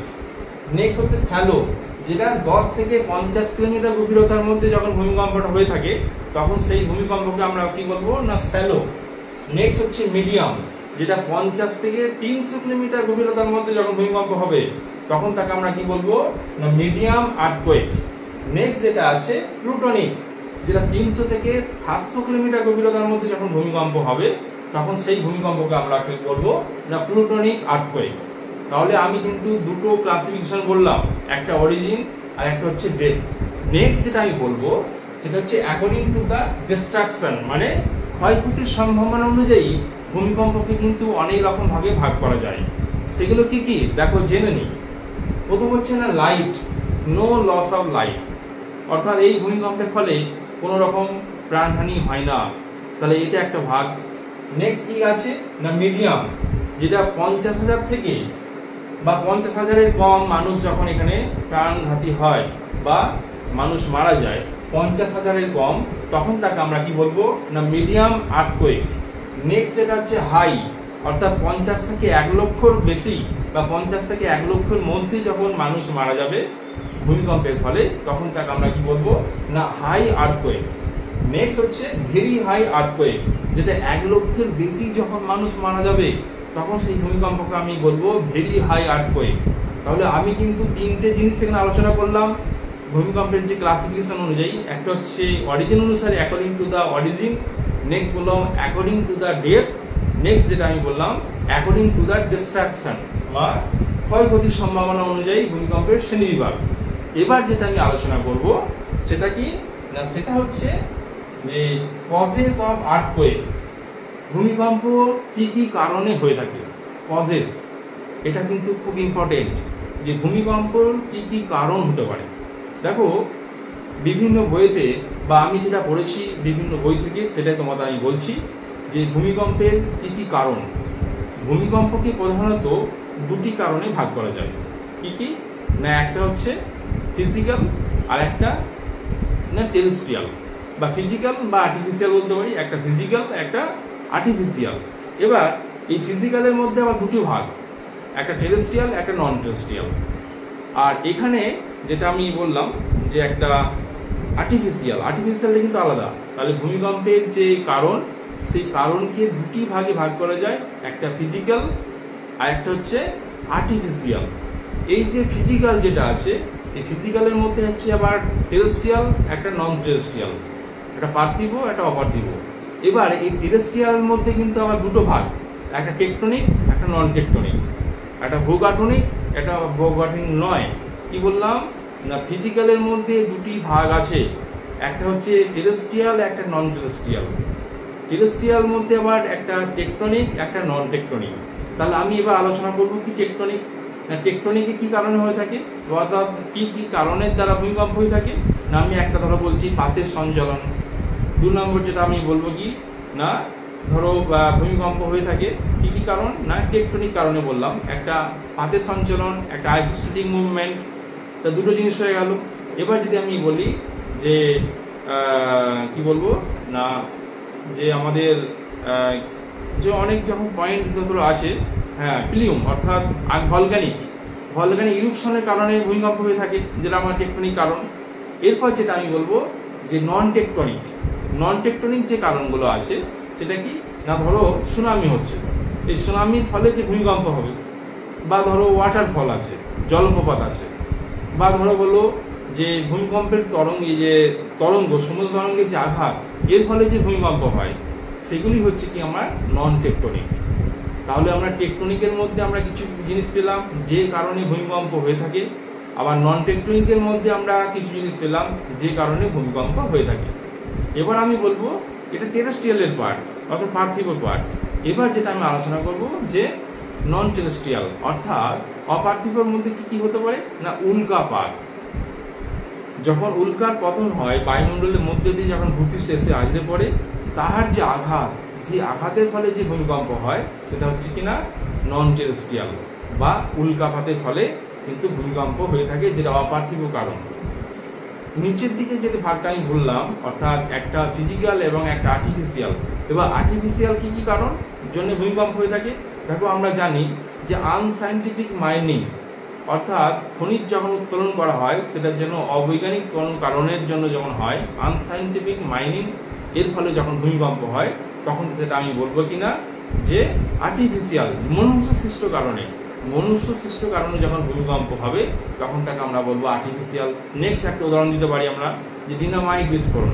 [SPEAKER 1] নেক্সট হচ্ছে শ্যালো, যেটা 10 থেকে 50 কিলোমিটার গভীরতার মধ্যে যখন ভূমিকম্পটা হয়ে থাকে তখন সেই ভূমিকম্পকে আমরা কি বলবো না শ্যালো। নেক্সট হচ্ছে মিডিয়াম, যেটা 50 থেকে 300 কিলোমিটার গভীরতার মধ্যে যখন ভূমিকম্প হবে তখন তাকে আমরা কি বলবো না মিডিয়াম আর্থকোয়েক। নেক্সট যেটা আছে প্লুটোনিক, যেটা 300 থেকে 700 কিলোমিটার গভীরতার মধ্যে যখন ভূমিকম্প হবে তখন সেই ভূমিকম্পকে আমরা কি বলবো না প্লুটোনিক আর্থকোয়েক। তাহলে আমি কিন্তু দুটো ক্লাসিফিকেশন বললাম, একটা অরিজিন আর একটা হচ্ছে ডেপথ। নেক্সট যেটা আমি বলবো সেটা হচ্ছে অ্যাকর্ডিং টু দ্য ডিস্ট্রাকশন, মানে ক্ষয়ক্ষতির সম্ভাবনা অনুযায়ী ভূমিকম্পকে কিন্তু অনেক রকম ভাবে ভাগ করা যায়। সেগুলো কি কি দেখো জেনে নিই। প্রথম হচ্ছে না light, no loss of light, অর্থাৎ এই ভূমিকম্পের ফলে কোনো রকম প্রাণহানি হয় না, তাহলে এটা একটা ভাগ। নেক্সট কি আছে না মিডিয়াম, যেটা 50,000 থেকে বা 50,000-এর কম মানুষ যখন এখানে প্রাণঘাতী হয় বা মানুষ মারা যায় 50,000-এর কম তখন তাকে আমরা কি বলবো না মিডিয়াম আর্থকোয়েক। নেক্সট যেটা হচ্ছে হাই, অর্থাৎ 50 থেকে 1 লক্ষর বেশি বা 50 থেকে 1 লক্ষের মধ্যে যখন মানুষ মারা যাবে ভূমিকম্পের ফলে তখন তাকে আমরা কি বলবো না হাই আর্থকোয়েক। নেক্সট হচ্ছে ভেরি হাই আর্থকোয়েক, যেটা 1 লক্ষের বেশি যখন মানুষ মারা যাবে তখন সেই ভূমিকম্পকে আমি বলবো ভেরি হাই আর্থকোয়েক। তাহলে আমি কিন্তু তিনটে জিনিস এখানে আলোচনা করলাম ভূমিকম্পের যে ক্লাসিফিকেশন অনুযায়ী। একটা হচ্ছে অরিজিন অনুসারে according to the origin, next বললাম according to the depth, next যেটা আমি বললাম অ্যাকর্ডিং টু দ্য ডিস্ট্রাকশন বা ক্ষয়ক্ষতির সম্ভাবনা অনুযায়ী ভূমিকম্পের শ্রেণীবিভাগ। এবার যেটা আমি আলোচনা করব সেটা কি না সেটা হচ্ছে যে কজেস অফ আর্থকোয়েক, ভূমিকম্প কি কি কারণে হয়ে থাকে। কজেস এটা কিন্তু খুব ইম্পর্টেন্ট, যে ভূমিকম্প কি কি কারণ হতে পারে। দেখো বিভিন্ন বইতে বা আমি যেটা পড়েছি বিভিন্ন বই থেকে সেটাই তোমাদের আমি বলছি যে ভূমিকম্পের কি কি কারণ। ভূমিকম্পকে প্রধানত দুটি কারণে ভাগ করা যায়। কি কি না একটা হচ্ছে ফিজিক্যাল আর একটা না টেরেস্ট্রিয়াল, বা ফিজিক্যাল বা আর্টিফিশিয়াল বলতে পারি, একটা ফিজিক্যাল একটা আর্টিফিশিয়াল। এবার এই ফিজিক্যালের মধ্যে আবার দুটি ভাগ, একটা টেরেস্ট্রিয়াল একটা নন টেরেস্ট্রিয়াল। আর এখানে যেটা আমি বললাম যে একটা আর্টিফিশিয়াল। আর্টিফিশিয়ালটা কিন্তু আলাদা। তাহলে ভূমিকম্পের যে কারণ, সেই কারণকে দুটি ভাগে ভাগ করা যায়, একটা ফিজিক্যাল আর একটা হচ্ছে আর্টিফিশিয়াল। এই যে ফিজিক্যাল যেটা আছে, এই ফিজিক্যালের মধ্যে হচ্ছে আবার টেরেস্ট্রিয়াল, একটা নন টেরেস্ট্রিয়াল, একটা পার্থিব একটা অপার্থিব। এবার এই টেরেস্ট্রিয়াল মধ্যে কিন্তু আবার দুটো ভাগ, একটা টেকটনিক একটা নন টেকটনিক, একটা ভূগাঠনিক একটা ভূগাঠনিক নয়। কি বললাম না, ফিজিক্যালের মধ্যে দুটি ভাগ আছে, একটা হচ্ছে টেরেস্ট্রিয়াল একটা নন টেরেস্ট্রিয়াল। টেরেস্ট্রিয়াল মধ্যে আবার একটা টেকটনিক একটা নন টেকটনিক। তাহলে আমি এবার আলোচনা করবো কি টেকটনিক। টেকটনিকে কি কারণে হয়ে থাকে, অর্থাৎ কি কি কারণের দ্বারা ভূমিকম্প হয়ে থাকে না, আমি একটা ধরো বলছি পাতের সঞ্চালন। 2 নম্বর যেটা আমি বলবো কি না, ধরো ভূমিকম্প হয়ে থাকে কি কি কারণ না, টেকটনিক কারণে বললাম, একটা পাতের সঞ্চালন একটা আইসোস্ট্যাটিক মুভমেন্ট। তা দুটো জিনিস হয়ে গেল। এবার যদি আমি বলি যে কি বলবো না, যে আমাদের যে অনেক যখন পয়েন্ট যেগুলো আসে, হ্যাঁ প্লিউম অর্থাৎ ভলকানিক ইরুপশনের কারণে ভূমিকম্প হয়ে থাকে, যেটা আমার টেকটনিক কারণ। এরপর যেটা আমি বলবো যে নন টেকটনিক যে কারণগুলো আছে সেটা কি না, ধরো সুনামি হচ্ছে, এই সুনামির ফলে যে ভূমিকম্প হবে, বা ধরো ওয়াটারফল আছে, জলপ্রপাত আছে, বা ধরো বলো যে ভূমিকম্পের তরঙ্গ সমুদ্র তরঙ্গের যে আঘাত, এর ফলে যে ভূমিকম্প হয়, সেগুলি হচ্ছে কি আমার নন টেকটনিক। তাহলে আমরা টেকটনিকের মধ্যে আমরা কিছু জিনিস পেলাম যে কারণে ভূমিকম্প হয়ে থাকে, আবার নন টেকটনিকের মধ্যে আমরা কিছু জিনিস পেলাম যে কারণে ভূমিকম্প হয়ে থাকে। এবার আমি বলবো এটা টেরেস্ট্রিয়ালের পার্ট অর্থাৎ পার্থিব পার্ট। এবার যেটা আমি আলোচনা করব যে নন টেরেস্ট্রিয়াল অর্থাৎ অপার্থিবের মধ্যে কি কি হতে পারে না, উল্কাপাত। যখন উল্কার পতন হয় বায়ুমণ্ডলের মধ্যে দিয়ে যখন ভূপৃষ্ঠে এসে আছড়ে পড়ে, তাহার যে আঘাত, যে আঘাতের ফলে যে ভূমিকম্প হয় সেটা হচ্ছে কিনা নন টেরেস্ট্রিয়াল বা উল্কাপাতের ফলে কিন্তু ভূমিকম্প হয়ে থাকে, যেটা অপার্থিব কারণ। নিচের দিকে যে ভাগটা আমি বললাম অর্থাৎ একটা ফিজিক্যাল এবং একটা আর্টিফিশিয়াল। এবার আর্টিফিশিয়াল কি কি কারণ জন্য ভূমিকম্প হয়ে থাকে, দেখো আমরা জানি যে আনসাইন্টিফিক মাইনিং অর্থাৎ খনিজ যখন উত্তোলন করা হয় সেটার জন্য অবৈজ্ঞানিক কোনো কারণের জন্য যখন হয়, আনসাইন্টিফিক মাইনিং এর ফলে যখন ভূমিকম্প হয়, তখন সেটা আমি বলবো কিনা যে আর্টিফিশিয়াল মনুষ্য সৃষ্ট কারণে যখন ভূমিকম্প হবে তখন তাকে আমরা বলবো আর্টিফিশিয়াল। নেক্সট একটা উদাহরণ দিতে পারি আমরা যে ডিনামাইট বিস্ফোরণ।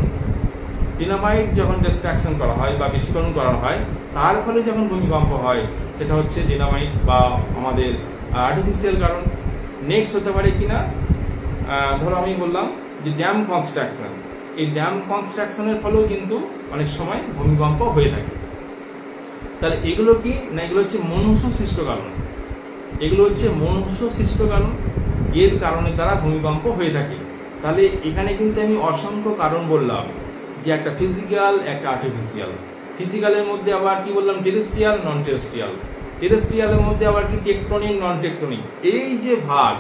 [SPEAKER 1] ডিনামাইট যখন ডিস্ট্রাকশন করা হয় বা বিস্ফোরণ করা হয়, তার ফলে যখন ভূমিকম্প হয় সেটা হচ্ছে ডিনামাইট বা আমাদের আর্টিফিশিয়াল কারণ। নেক্সট হতে পারে কিনা ধরো আমি বললাম যে ড্যাম কনস্ট্রাকশন। এই ড্যাম কনস্ট্রাকশনের ফলেও কিন্তু অনেক সময় ভূমিকম্প হয়ে থাকে। তাহলে এগুলো কি না, এগুলো হচ্ছে মনুষ্য সৃষ্ট কারণ, এর কারণের দ্বারা ভূমিকম্প হয়ে থাকে। তাহলে এখানে কিন্তু আমি অসংখ্য কারণ বললাম, যে একটা ফিজিক্যাল একটা আর্টিফিশিয়াল। ফিজিক্যালের মধ্যে আবার কি বললাম টেরেস্ট্রিয়াল নন টেরেস্ট্রিয়াল, টেরেস্ট্রিয়ালের মধ্যে আবার কি টেকটনিক নন টেকটনিক। এই যে ভাগ,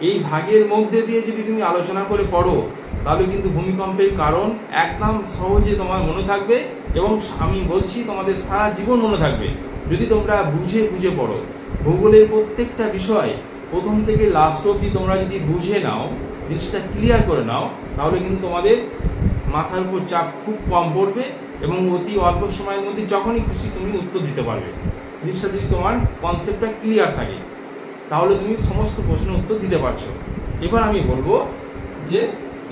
[SPEAKER 1] এই ভাগের মধ্যে দিয়ে যদি তুমি আলোচনা করে পড়ো তাহলে কিন্তু ভূমিকম্পের কারণ একদম সহজে তোমার মনে থাকবে, এবং আমি বলছি তোমাদের সারা জীবন মনে থাকবে যদি তোমরা বুঝে পড়ো। ভূগোলের প্রত্যেকটা বিষয় প্রথম থেকে লাস্ট অবধি তোমরা যদি বুঝে নাও, জিনিসটা ক্লিয়ার করে নাও, তাহলে কিন্তু তোমাদের মাথার উপর চাপ খুব কম পড়বে এবং অতি অল্প সময়ের মধ্যে যখনই খুশি তুমি উত্তর দিতে পারবে। জিনিসটা যদি তোমার কনসেপ্টটা ক্লিয়ার থাকে তাহলে তুমি সমস্ত প্রশ্নের উত্তর দিতে পারছো। এবার আমি বলবো যে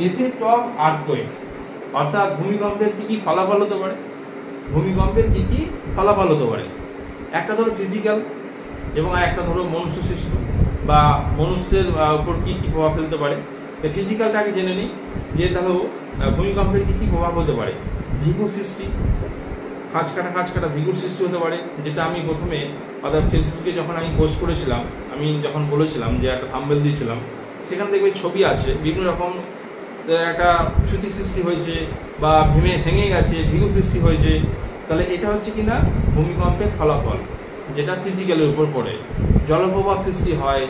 [SPEAKER 1] এফেক্ট অফ আর্থকোয়েক অর্থাৎ ভূমিকম্পের কি কি ফলাফল হতে পারে। একটা ধরো ফিজিক্যাল এবং একটা ধরো মনুষ্য সৃষ্ট বা মনুষ্যের উপর কি কি প্রভাব ফেলতে পারে। ফিজিক্যালটাকে জেনে নিই যে ধরো ভূমিকম্পের কি কি প্রভাব হতে পারে। ভিগুর সৃষ্টি, খাঁজ কাটা ভিগুর সৃষ্টি হতে পারে, যেটা আমি প্রথমে অর্থাৎ ফেসবুকে যখন আমি পোস্ট করেছিলাম, আমি যখন বলেছিলাম যে একটা থাম্বনেল দিয়েছিলাম, সেখানে দেখবে ছবি আছে বিভিন্ন রকম, একটা ক্ষতি সৃষ্টি হয়েছে বা ভেঙে গেছে, ভিগু সৃষ্টি হয়েছে। তাহলে এটা হচ্ছে কিনা ভূমিকম্পের ফলাফল, যেটা ফিজিক্যালের উপর পড়ে। জলপ্রপাত সৃষ্টি হয়,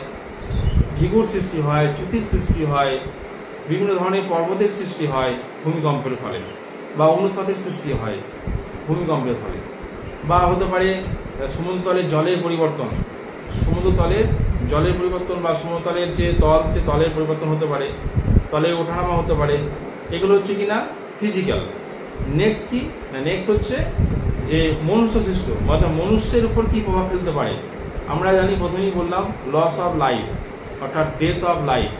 [SPEAKER 1] ভিগুর সৃষ্টি হয়, চ্যুতির সৃষ্টি হয়, বিভিন্ন ধরনের পর্বতের সৃষ্টি হয় ভূমিকম্পের ফলে, বা অনুৎপাতের সৃষ্টি হয় ভূমিকম্পের ফলে, বা হতে পারে সমুদ্রতলের জলের পরিবর্তন, বা সমুদ্রতলের যে তল, সে তলের পরিবর্তন হতে পারে, তলের ওঠানামা হতে পারে, এগুলো হচ্ছে কিনা ফিজিক্যাল। নেক্সট কি না, নেক্সট হচ্ছে যে মনুষ্য সৃষ্ট, অর্থাৎ মনুষ্যের উপর কি প্রভাব ফেলতে পারে। আমরা জানি, প্রথমেই বললাম লস অফ লাইফ, অর্থাৎ ডেথ অফ লাইফ,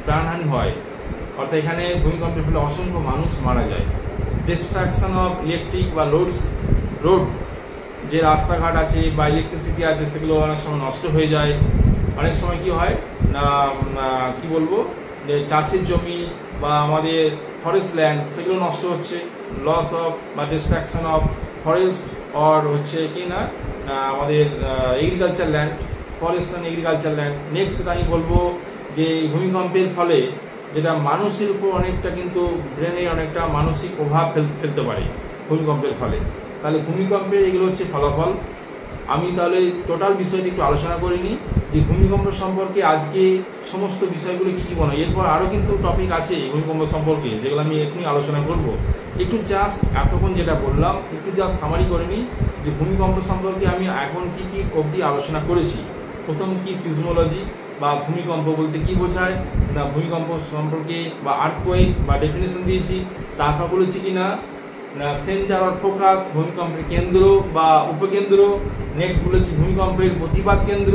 [SPEAKER 1] প্রাণহানি হয়, অর্থাৎ এখানে ভূমিকম্পের ফলে অসংখ্য মানুষ মারা যায়। ডিস্ট্রাকশন অফ ইলেকট্রিক বা রোড, যে রাস্তাঘাট আছে বা ইলেকট্রিসিটি আছে সেগুলো অনেক সময় নষ্ট হয়ে যায়। অনেক সময় কি হয় না, কি বলবো, যে চাষের জমি বা আমাদের ফরেস্ট ল্যান্ড সেগুলো নষ্ট হচ্ছে, লস অফ বা ডিস্ট্রাকশন অফ ফরেস্ট, অর হচ্ছে কি না আমাদের agriculture land, forest and agriculture land. Next আমি বলবো যে ভূমিকম্পের ফলে যেটা মানুষের উপর অনেকটা কিন্তু ব্রেনে অনেকটা মানসিক প্রভাব ফেলতে পারে ভূমিকম্পের ফলে। তাহলে ভূমিকম্পের এগুলো হচ্ছে ফলাফল। আমি তাহলে টোটাল বিষয়টি একটু আলোচনা করিনি যে ভূমিকম্প সম্পর্কে আজকে সমস্ত বিষয়গুলো কি কি বলা। এরপর আরও কিন্তু টপিক আছে ভূমিকম্প সম্পর্কে, যেগুলো আমি এখনই আলোচনা করব। একটু জাস্ট এতক্ষণ যেটা বললাম একটু জাস্ট সামারি করে নিই যে ভূমিকম্প সম্পর্কে আমি এখন কি কি অবধি আলোচনা করেছি। প্রথম কি সিজমোলজি বা ভূমিকম্প বলতে কি বোঝায় না, ভূমিকম্প সম্পর্কে বা আর্থকোয়েক বা ডেফিনেশন দিয়েছি। তারপর বলেছি কিনা না সেন্টার অর ফোকাস, ভূমিকম্পের কেন্দ্র বা উপকেন্দ্র। নেক্সট বলেছি ভূমিকম্পের প্রতিবাদ কেন্দ্র।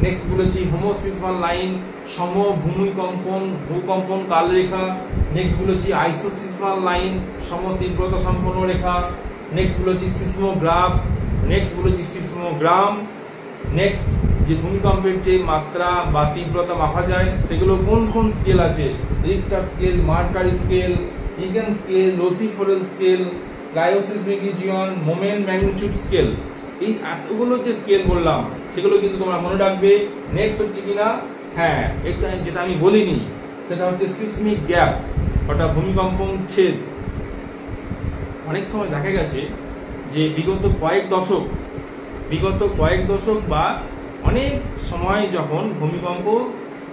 [SPEAKER 1] নেক্সট বলেছি হোমোসিসমাল লাইন, ভূকম্পন কালরেখা। নেক্সট বলেছি আইসোসিসমাল লাইন, তীব্রতা সম্পন্ন রেখা। নেক্সট বলেছি সিসমোগ্রাফ। নেক্সট বলেছি সিসমোগ্রাম। নেক্সট যে ভূমিকম্পের যে মাত্রা বা তীব্রতা মাপা যায় সেগুলো কোন কোন স্কেল আছে, Richter scale, Mercalli scale, Eigen scale, Rossi Forel scale, cryoseismic region, moment magnitude scale. এই এতগুলো যে স্কেল বললাম সেগুলো কিন্তু তোমরা মনে রাখবে। নেক্সট হচ্ছে কিনা হ্যাঁ একটা যেটা আমি বলিনি সেটা হচ্ছে সিসমিক গ্যাপ, অর্থাৎ ভূমিকম্পন ছেদ। অনেক সময় দেখা গেছে যে বিগত কয়েক দশক বা অনেক সময় যখন ভূমিকম্প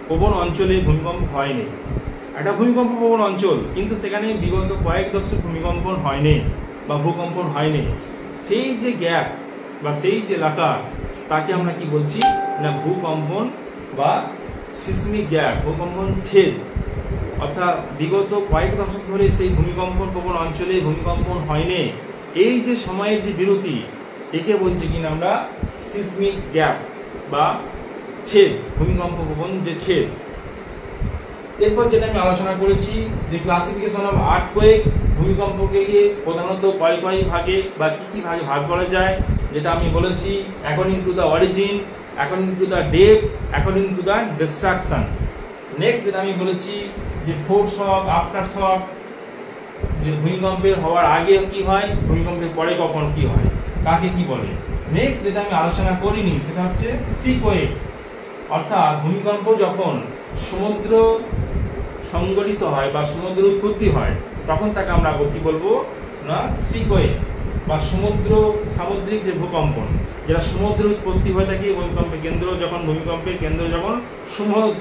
[SPEAKER 1] প্রবণ অঞ্চলে ভূমিকম্প হয়নি, একটা ভূমিকম্প প্রবণ অঞ্চল কিন্তু সেখানে বিগত কয়েক দশক ভূমিকম্পন হয়নি বা ভূকম্পন হয়নি, সেই যে গ্যাপ বা সেই যে এলাকা তাকে আমরা কি বলছি না ভূকম্পন বা সিসমিক গ্যাপ, ভূকম্পন ছেদ। অর্থাৎ বিগত কয়েক দশক ধরে সেই ভূমিকম্পন প্রবণ অঞ্চলে ভূমিকম্পন হয়নি, এই যে সময়ের যে বিরতি একে বলছি কিনা আমরা সিসমিক গ্যাপ বা ছেদ, ভূমিকম্প প্রবণ যে ছেদ। এরপর যেটা আমি আলোচনা করেছি যে ক্লাসিফিকেশন অফ আর্থকোয়েক, ভূমিকম্পকে প্রধানত কয় ভাগে বা কি ভাগে ভাগ করা যায়, যেটা আমি বলেছি according to the origin, according to the depth, according to the distraction. Next যেটা আমি বলেছি যে ফোর্স শক, আফটার শক, যে ভূমিকম্পের হওয়ার আগে কি হয়, ভূমিকম্পের পরে কখন কি হয়, কাকে কি বলে। নেক্সট যেটা আমি আলোচনা করিনি সেটা হচ্ছে সিকোয়েক, অর্থাৎ ভূমিকম্প যখন সমুদ্র সংগঠিত হয় বা সমুদ্র উৎপত্তি হয় তখন তাকে আমরা কি বলবো না সিকোয়েক বা সামুদ্রিক যে ভূকম্পন, যেটা সমুদ্র উৎপত্তি হয়ে থাকে, ভূমিকম্পের কেন্দ্র যখন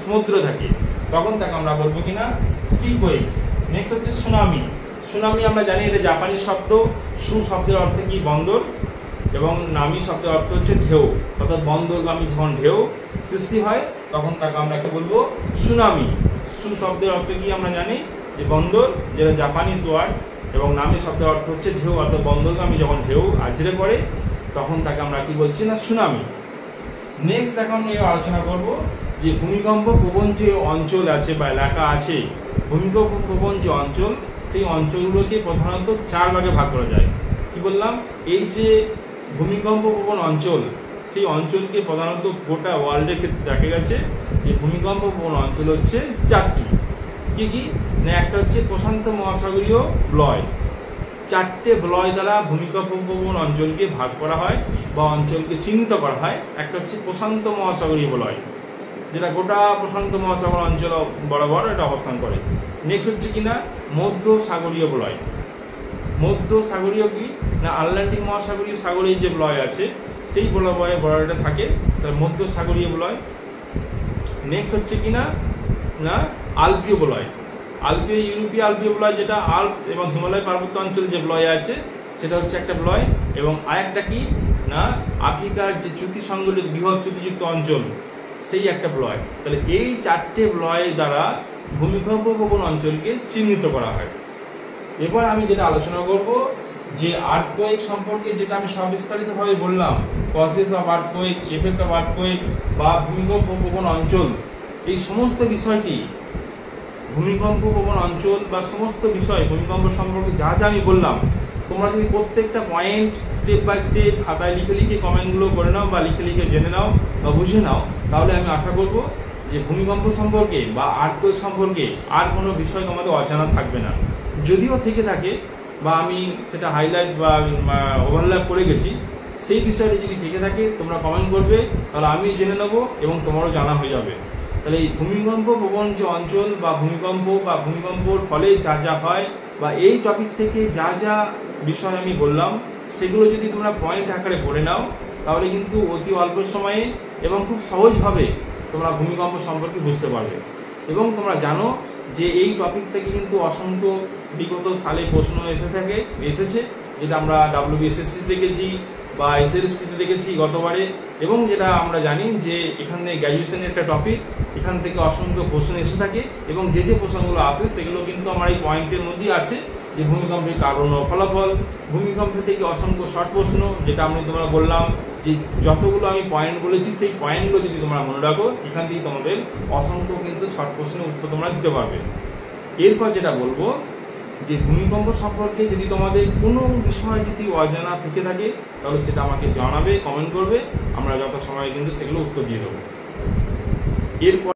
[SPEAKER 1] সমুদ্র থাকে তখন তাকে আমরা বলবো কিনা সিকোয়েক। নেক্সট হচ্ছে সুনামি। সুনামি আমরা জানি এটা জাপানি শব্দ। সু শব্দের অর্থ কি বন্দর এবং নামি শব্দের অর্থ হচ্ছে ঢেউ, অর্থাৎ বন্দরগামী যখন ঢেউ সৃষ্টি হয় তখন তাকে আমরা কি বলবো সুনামি। সু শব্দের অর্থ কি আমরা জানি যে বন্দর, যেটা জাপানিজ ওয়ার্ড, এবং নামি শব্দের অর্থ হচ্ছে ঢেউ, অর্থাৎ বন্দরগামী যখন ঢেউ আছড়ে পড়ে তখন তাকে আমরা কি বলছি না সুনামি। নেক্সট এখন আমি আলোচনা করব যে ভূমিকম্প প্রবণ যে অঞ্চল আছে বা এলাকা আছে, ভূমিকম্প প্রবণ যে অঞ্চল সেই অঞ্চলগুলোকে প্রধানত 4 ভাগে ভাগ করা যায়। কি বললাম, এই যে ভূমিকম্প প্রবণ অঞ্চল সেই অঞ্চলকে প্রধানত গোটা ওয়ার্ল্ডের ক্ষেত্রে দেখা গেছে যে ভূমিকম্প প্রবণ অঞ্চল হচ্ছে 4টি। কি না, একটা হচ্ছে প্রশান্ত মহাসাগরীয় বলয়, 4টে বলয় দ্বারা ভূমিকম্প প্রবণ অঞ্চলকে ভাগ করা হয় বা অঞ্চলকে চিহ্নিত করা হয়। একটা হচ্ছে প্রশান্ত মহাসাগরীয় বলয়, যেটা গোটা প্রশান্ত মহাসাগর অঞ্চল বরাবর এটা অবস্থান করে। নেক্সট হচ্ছে কিনা মধ্য সাগরীয় বলয়। মধ্য সাগরীয় কি না আটলান্টিক মহাসাগরীয় সাগরের যে বলয় আছে সেই বলয়টা থাকে, তার মধ্য সাগরীয় বলয়। নেক্সট হচ্ছে কিনা না আলপীয় বলয়, ইউরোপীয় আলপীয় বলয়, যেটা আল্পস এবং হিমালয় পার্বত্য অঞ্চল যে বলয় আছে সেটা হচ্ছে একটা বলয়। এবং আরেকটা কি না আফ্রিকার যে চ্যুতি সংগঠিত বৃহৎ চ্যুতিযুক্ত অঞ্চল সেই একটা বলয়। তাহলে এই 4টে বলয় দ্বারা ভূমিকম্প প্রবণ অঞ্চলকে চিহ্নিত করা হয়। এবার আমি যেটা আলোচনা করব যে আর্থকোয়েক সম্পর্কে, যেটা আমি সবিস্তারিতভাবে বললাম, causes of earthquake, effect of earthquake বা ভূমিকম্প প্রবণ অঞ্চল, এই সমস্ত বিষয়টি, ভূমিকম্প প্রবণ অঞ্চল বা সমস্ত বিষয় ভূমিকম্প সম্পর্কে যা যা আমি বললাম, তোমরা যদি প্রত্যেকটা পয়েন্ট স্টেপ বাই স্টেপ খাতায় লিখে লিখে কমেন্টগুলো করে নাও বা লিখে লিখে জেনে নাও বা বুঝে নাও, তাহলে আমি আশা করব যে ভূমিকম্প সম্পর্কে বা আর্থকোয়েক সম্পর্কে আর কোনো বিষয় তোমাদের অজানা থাকবে না। যদিও থেকে থাকে বা আমি সেটা হাইলাইট বা ওভারল্যাপ করে গেছি, সেই বিষয়টি যদি থেকে থাকে তোমরা কমেন্ট করবে, তাহলে আমি জেনে নেবো এবং তোমারও জানা হয়ে যাবে। তাহলে এই ভূমিকম্প প্রবণ যে অঞ্চল বা ভূমিকম্পর ফলে যা যা হয় বা এই টপিক থেকে যা যা বিষয় আমি বললাম, সেগুলো যদি তোমরা পয়েন্ট আকারে পড়ে নাও, তাহলে কিন্তু অতি অল্প সময়ে এবং খুব সহজভাবে তোমরা ভূমিকম্প সম্পর্কে বুঝতে পারবে। এবং তোমরা জানো যে এই টপিক থেকে কিন্তু অসংখ্য বিগত সালে প্রশ্ন এসেছে, যেটা আমরা WBSSC দেখেছি বা SLST দেখেছি গতবারে, এবং যেটা আমরা জানি যে এখানে গ্র্যাজুয়েশনের একটা টপিক, এখান থেকে অসংখ্য প্রশ্ন এসে থাকে এবং যে যে প্রশ্নগুলো আসে সেগুলো কিন্তু আমার এই পয়েন্টের মধ্যেই আছে, যে ভূমিকম্পের কারণ ও ফলাফল, ভূমিকম্পের থেকে অসংখ্য শর্ট প্রশ্ন, যেটা আমি তোমরা বললাম যে যতগুলো আমি পয়েন্ট বলেছি সেই পয়েন্টগুলো যদি তোমরা মনে রাখো, এখান থেকে তোমাদের অসংখ্য কিন্তু শর্ট প্রশ্নের উত্তর তোমরা দিতে পারবে। এরপর যেটা বলবো যে ভূমিকম্প সম্পর্কে যদি তোমাদের কোনো বিষয় যদি অজানা থেকে থাকে, তাহলে সেটা আমাকে জানাবে, কমেন্ট করবে, আমরা যথাসময়ে কিন্তু সেগুলো উত্তর দিয়ে দেবো। এরপর